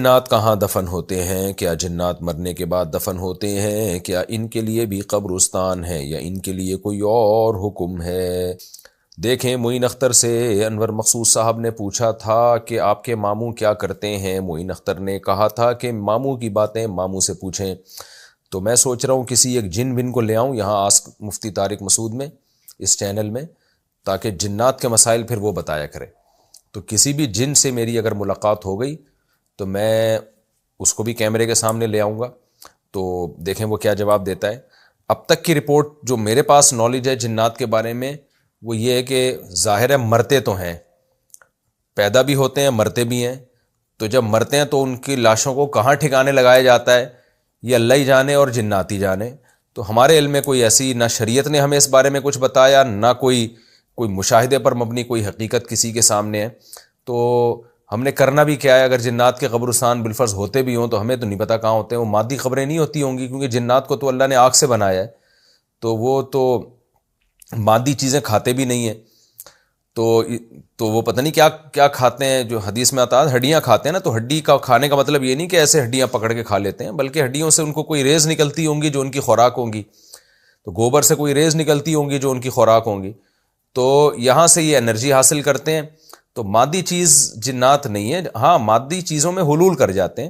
جنات کہاں دفن ہوتے ہیں؟ کیا جنات مرنے کے بعد دفن ہوتے ہیں؟ کیا ان کے لیے بھی قبرستان ہے یا ان کے لیے کوئی اور حکم ہے؟ دیکھیں، معین اختر سے انور مقصود صاحب نے پوچھا تھا کہ آپ کے ماموں کیا کرتے ہیں۔ معین اختر نے کہا تھا کہ ماموں کی باتیں ماموں سے پوچھیں۔ تو میں سوچ رہا ہوں کسی ایک جن بن کو لے آؤں یہاں آسک مفتی طارق مسعود میں، اس چینل میں، تاکہ جنات کے مسائل پھر وہ بتایا کرے۔ تو کسی بھی جن سے میری اگر ملاقات ہو گئی تو میں اس کو بھی کیمرے کے سامنے لے آؤں گا، تو دیکھیں وہ کیا جواب دیتا ہے۔ اب تک کی رپورٹ جو میرے پاس نالج ہے جنات کے بارے میں، وہ یہ ہے کہ ظاہر ہے مرتے تو ہیں، پیدا بھی ہوتے ہیں، مرتے بھی ہیں۔ تو جب مرتے ہیں تو ان کی لاشوں کو کہاں ٹھکانے لگایا جاتا ہے یہ اللہ ہی جانے اور جنات ہی جانے۔ تو ہمارے علم میں کوئی ایسی نہ شریعت نے ہمیں اس بارے میں کچھ بتایا، نہ کوئی مشاہدے پر مبنی کوئی حقیقت کسی کے سامنے ہے۔ تو ہم نے کرنا بھی کیا ہے؟ اگر جنات کے قبرستان بالفرض ہوتے بھی ہوں تو ہمیں تو نہیں پتہ کہاں ہوتے ہیں، وہ مادی قبریں نہیں ہوتی ہوں گی، کیونکہ جنات کو تو اللہ نے آگ سے بنایا ہے، تو وہ تو مادی چیزیں کھاتے بھی نہیں ہیں۔ تو وہ پتہ نہیں کیا کیا کھاتے ہیں، جو حدیث میں آتا ہے ہڈیاں کھاتے ہیں نا، تو ہڈی کا کھانے کا مطلب یہ نہیں کہ ایسے ہڈیاں پکڑ کے کھا لیتے ہیں، بلکہ ہڈیوں سے ان کو کوئی ریز نکلتی ہوں گی جو ان کی خوراک ہوں گی، تو گوبر سے کوئی ریز نکلتی ہوں گی جو ان کی خوراک ہوں گی، تو یہاں سے یہ انرجی حاصل کرتے ہیں۔ تو مادی چیز جنات نہیں ہے، ہاں مادی چیزوں میں حلول کر جاتے ہیں،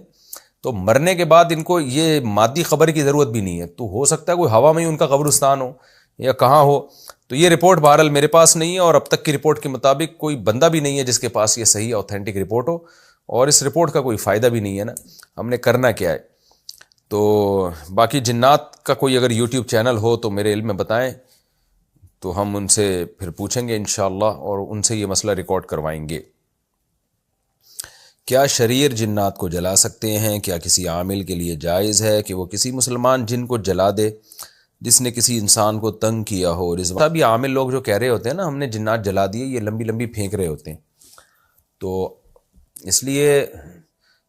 تو مرنے کے بعد ان کو یہ مادی قبر کی ضرورت بھی نہیں ہے، تو ہو سکتا ہے کوئی ہوا میں ہی ان کا قبرستان ہو یا کہاں ہو۔ تو یہ رپورٹ بہرحال میرے پاس نہیں ہے، اور اب تک کی رپورٹ کے مطابق کوئی بندہ بھی نہیں ہے جس کے پاس یہ صحیح اوتھینٹک رپورٹ ہو، اور اس رپورٹ کا کوئی فائدہ بھی نہیں ہے نا، ہم نے کرنا کیا ہے۔ تو باقی جنات کا کوئی اگر یوٹیوب چینل ہو تو میرے علم میں بتائیں، تو ہم ان سے پھر پوچھیں گے انشاءاللہ اور ان سے یہ مسئلہ ریکارڈ کروائیں گے۔ کیا شریر جنات کو جلا سکتے ہیں؟ کیا کسی عامل کے لیے جائز ہے کہ وہ کسی مسلمان جن کو جلا دے جس نے کسی انسان کو تنگ کیا ہو؟ اور اس وقت بھی عامل لوگ جو کہہ رہے ہوتے ہیں نا ہم نے جنات جلا دیے، یہ لمبی لمبی پھینک رہے ہوتے ہیں، تو اس لیے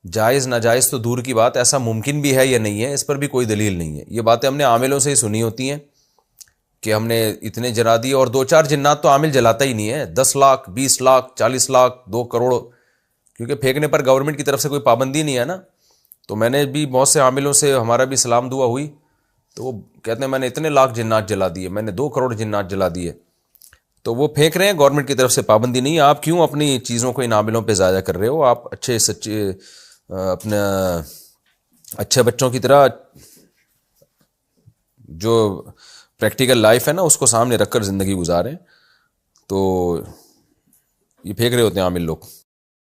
جائز ناجائز تو دور کی بات، ایسا ممکن بھی ہے یا نہیں ہے اس پر بھی کوئی دلیل نہیں ہے۔ یہ باتیں ہم نے عاملوں سے ہی سنی ہوتی ہیں کہ ہم نے اتنے جلا دیے، اور 2-4 جنات تو عامل جلاتا ہی نہیں ہے، 10 لاکھ 20 لاکھ 40 لاکھ 2 کروڑ، کیونکہ پھینکنے پر گورنمنٹ کی طرف سے کوئی پابندی نہیں ہے نا۔ تو میں نے بھی بہت سے عاملوں سے ہمارا بھی سلام دعا ہوئی، تو وہ کہتے ہیں میں نے اتنے لاکھ جنات جلا دیے، میں نے 2 کروڑ جنات جلا دیے، تو وہ پھینک رہے ہیں، گورنمنٹ کی طرف سے پابندی نہیں ہے۔ آپ کیوں اپنی چیزوں کو ان عاملوں پہ ضائع کر رہے ہو؟ آپ اچھے سچے اپنے اچھے بچوں کی طرح جو پریکٹیکل لائف ہے نا اس کو سامنے رکھ کر زندگی گزاریں، تو یہ پھینک رہے ہوتے ہیں عامل لوگ۔